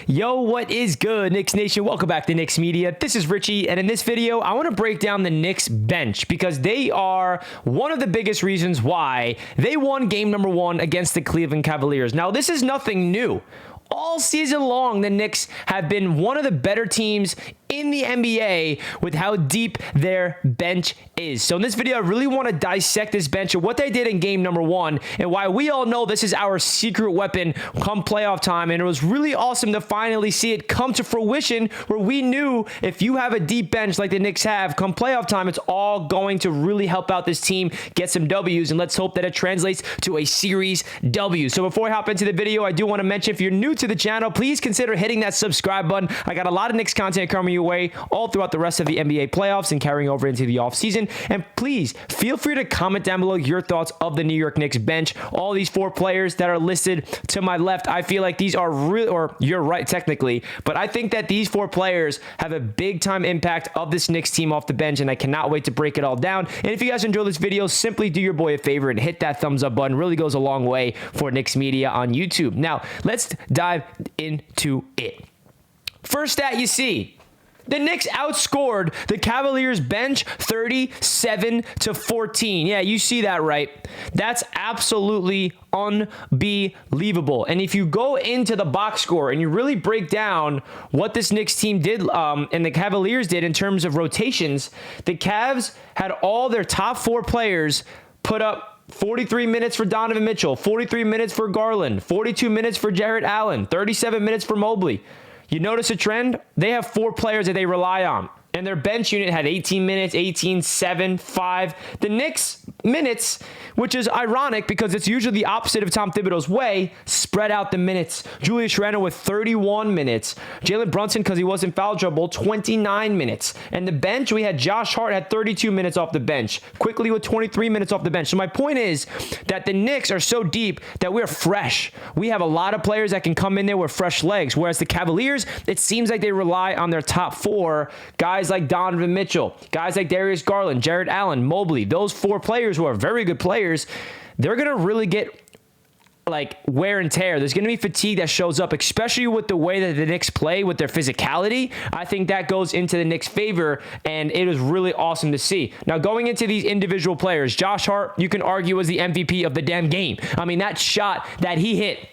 Yo, what is good, Knicks Nation? Welcome back to Knicks Media. This is Richie, and in this video, I want to break down the Knicks bench because they are one of the biggest reasons why they won game number 1 against the Cleveland Cavaliers. Now, this is nothing new. All season long, the Knicks have been one of the better teams in the NBA with how deep their bench is. So in this video, I really want to dissect this bench and what they did in game number 1 and why we all know this is our secret weapon come playoff time. And it was really awesome to finally see it come to fruition where we knew if you have a deep bench like the Knicks have come playoff time, it's all going to really help out this team get some W's. And let's hope that it translates to a series W. So before I hop into the video, I do want to mention if you're new to the channel, please consider hitting that subscribe button. I got a lot of Knicks content coming your way all throughout the rest of the NBA playoffs and carrying over into the offseason. And please feel free to comment down below your thoughts of the New York Knicks bench. All these 4 players that are listed to my left, I feel like these are real, or you're right technically, but I think that these 4 players have a big time impact of this Knicks team off the bench, and I cannot wait to break it all down. And if you guys enjoy this video, simply do your boy a favor and hit that thumbs up button. It really goes a long way for Knicks Media on YouTube. Now, let's dive into it. First stat you see, the Knicks outscored the Cavaliers bench 37-14. Yeah, you see that right. That's absolutely unbelievable. And if you go into the box score and you really break down what this Knicks team did and the Cavaliers did in terms of rotations, the Cavs had all their top 4 players put up 43 minutes for Donovan Mitchell, 43 minutes for Garland, 42 minutes for Jarrett Allen, 37 minutes for Mobley. You notice a trend? They have 4 players that they rely on. And their bench unit had 18 minutes, 18, 7, 5. The Knicks minutes, which is ironic because it's usually the opposite of Tom Thibodeau's way, spread out the minutes. Julius Randle with 31 minutes. Jalen Brunson, because he was in foul trouble, 29 minutes. And the bench, we had Josh Hart had 32 minutes off the bench. Quickley with 23 minutes off the bench. So my point is that the Knicks are so deep that we're fresh. We have a lot of players that can come in there with fresh legs. Whereas the Cavaliers, it seems like they rely on their top 4 guys like Donovan Mitchell, guys like Darius Garland, Jarrett Allen, Mobley, those 4 players who are very good players, they're going to really get like wear and tear. There's going to be fatigue that shows up, especially with the way that the Knicks play with their physicality. I think that goes into the Knicks' favor, and it is really awesome to see. Now, going into these individual players, Josh Hart, you can argue was the MVP of the damn game. I mean, that shot that he hit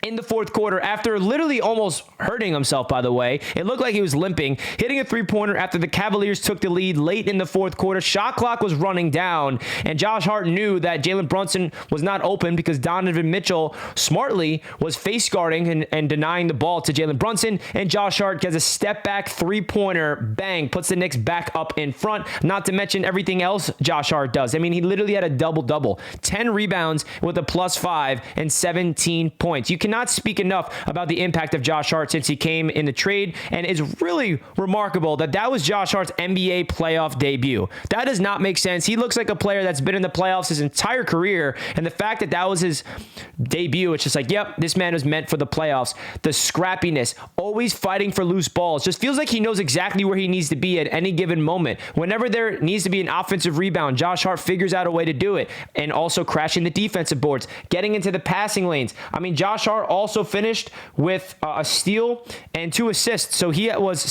in the 4th quarter, after literally almost hurting himself, by the way. It looked like he was limping, hitting a 3-pointer after the Cavaliers took the lead late in the 4th quarter. Shot clock was running down, and Josh Hart knew that Jalen Brunson was not open because Donovan Mitchell smartly was face guarding and denying the ball to Jalen Brunson, and Josh Hart gets a step-back 3-pointer, bang, puts the Knicks back up in front, not to mention everything else Josh Hart does. I mean, he literally had a double-double, 10 rebounds with a +5 and 17 points. You cannot speak enough about the impact of Josh Hart since he came in the trade, and it's really remarkable that that was Josh Hart's NBA playoff debut. That does not make sense. He looks like a player that's been in the playoffs his entire career, and the fact that that was his debut, it's just like, yep, this man was meant for the playoffs. The scrappiness, always fighting for loose balls, just feels like he knows exactly where he needs to be at any given moment. Whenever there needs to be an offensive rebound, Josh Hart figures out a way to do it, and also crashing the defensive boards, getting into the passing lanes. I mean, Josh Hart also finished with a steal and 2 assists. So he was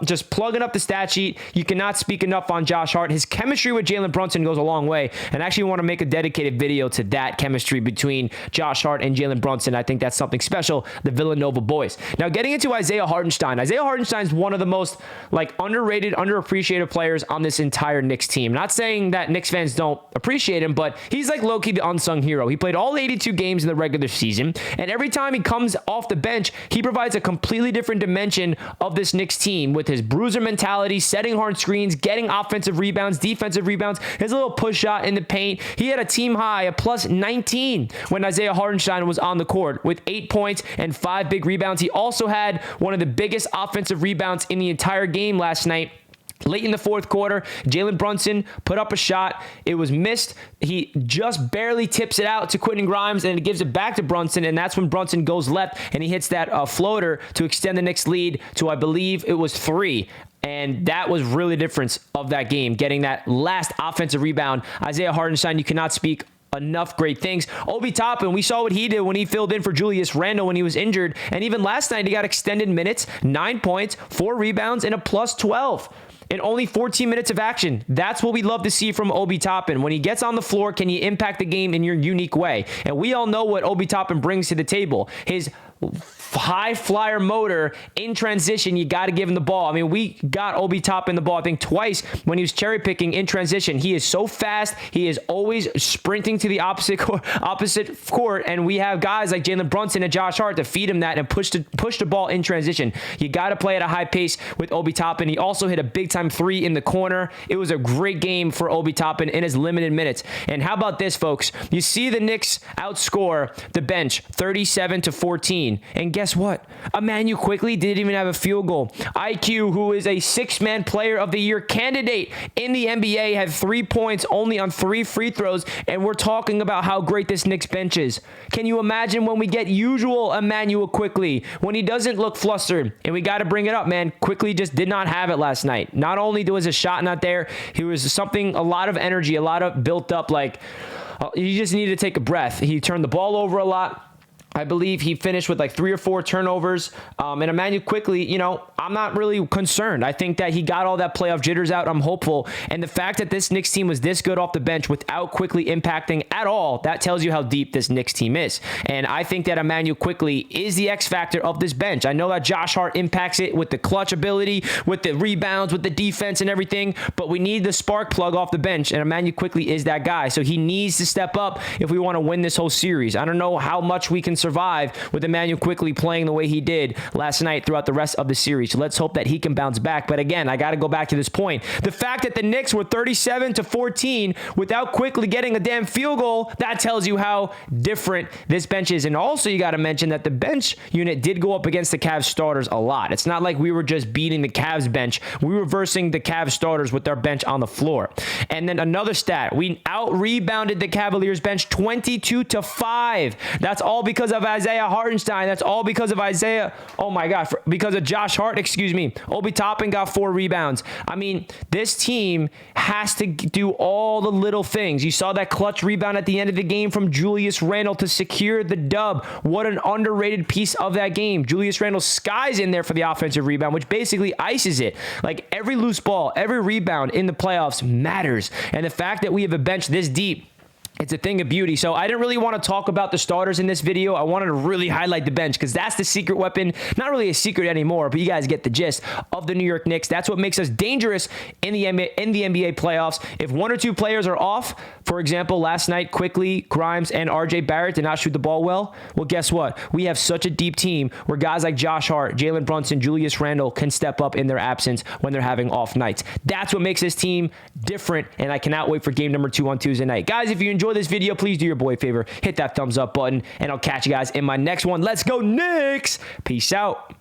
just plugging up the stat sheet. You cannot speak enough on Josh Hart. His chemistry with Jalen Brunson goes a long way. And I actually want to make a dedicated video to that chemistry between Josh Hart and Jalen Brunson. I think that's something special, the Villanova boys. Now, getting into Isaiah Hartenstein. Isaiah Hartenstein is one of the most underrated, underappreciated players on this entire Knicks team. Not saying that Knicks fans don't appreciate him, but he's like low-key the unsung hero. He played all 82 games in the regular season, and every time he comes off the bench, he provides a completely different dimension of this Knicks team with his bruiser mentality, setting hard screens, getting offensive rebounds, defensive rebounds, his little push shot in the paint. He had a team high, a +19 when Isaiah Hartenstein was on the court with 8 points and 5 big rebounds. He also had one of the biggest offensive rebounds in the entire game last night. Late in the 4th quarter, Jalen Brunson put up a shot. It was missed. He just barely tips it out to Quentin Grimes, and it gives it back to Brunson, and that's when Brunson goes left, and he hits that floater to extend the Knicks lead to, I believe, it was 3. And that was really the difference of that game, getting that last offensive rebound. Isaiah Hartenstein, you cannot speak enough great things. Obi Toppin, we saw what he did when he filled in for Julius Randle when he was injured. And even last night, he got extended minutes, 9 points, 4 rebounds, and a plus 12 in only 14 minutes of action. That's what we love to see from Obi Toppin. When he gets on the floor, can you impact the game in your unique way? And we all know what Obi Toppin brings to the table. His high flyer motor in transition, you got to give him the ball. I mean, we got Obi Toppin the ball, I think, twice when he was cherry picking in transition. He is so fast. He is always sprinting to the opposite court, and we have guys like Jalen Brunson and Josh Hart to feed him that and push the ball in transition. You got to play at a high pace with Obi Toppin. He also hit a big time 3 in the corner. It was a great game for Obi Toppin in his limited minutes. And how about this, folks? You see the Knicks outscore the bench 37-14. And guess what? Immanuel Quickley didn't even have a field goal. IQ, who is a 6-man player of the year candidate in the NBA, had 3 points only on 3 free throws. And we're talking about how great this Knicks bench is. Can you imagine when we get usual Immanuel Quickley, when he doesn't look flustered? And we got to bring it up, man. Quickley just did not have it last night. Not only was his shot not there, he was a lot of energy, a lot of built up, like he just needed to take a breath. He turned the ball over a lot. I believe he finished with like 3 or 4 turnovers. And Immanuel Quickley, you know, I'm not really concerned. I think that he got all that playoff jitters out. I'm hopeful. And the fact that this Knicks team was this good off the bench without Quickley impacting at all, that tells you how deep this Knicks team is. And I think that Immanuel Quickley is the X factor of this bench. I know that Josh Hart impacts it with the clutch ability, with the rebounds, with the defense and everything, but we need the spark plug off the bench, and Immanuel Quickley is that guy. So he needs to step up if we want to win this whole series. I don't know how much we can survive with Immanuel Quickley playing the way he did last night throughout the rest of the series. So let's hope that he can bounce back. But again, I got to go back to this point. The fact that the Knicks were 37-14 without Quickley getting a damn field goal, that tells you how different this bench is. And also you got to mention that the bench unit did go up against the Cavs starters a lot. It's not like we were just beating the Cavs bench. We were versing the Cavs starters with their bench on the floor. And then another stat, we out-rebounded the Cavaliers bench 22-5. That's all because of Isaiah Hartenstein. That's all because of because of Josh Hart, excuse me. Obi Toppin got 4 rebounds. I mean, this team has to do all the little things. You saw that clutch rebound at the end of the game from Julius Randle to secure the dub. What an underrated piece of that game. Julius Randle skies in there for the offensive rebound, which basically ices it. Like every loose ball, every rebound in the playoffs matters. And the fact that we have a bench this deep, it's a thing of beauty. So I didn't really want to talk about the starters in this video. I wanted to really highlight the bench because that's the secret weapon. Not really a secret anymore, but you guys get the gist of the New York Knicks. That's what makes us dangerous in the NBA playoffs. If 1 or 2 players are off, for example, last night, Quickley, Grimes, and RJ Barrett did not shoot the ball well. Well, guess what? We have such a deep team where guys like Josh Hart, Jalen Brunson, Julius Randle can step up in their absence when they're having off nights. That's what makes this team different, and I cannot wait for game number 2 on Tuesday night. Guys, if you enjoyed this video, please do your boy a favor. Hit that thumbs up button, and I'll catch you guys in my next one. Let's go Knicks! Peace out.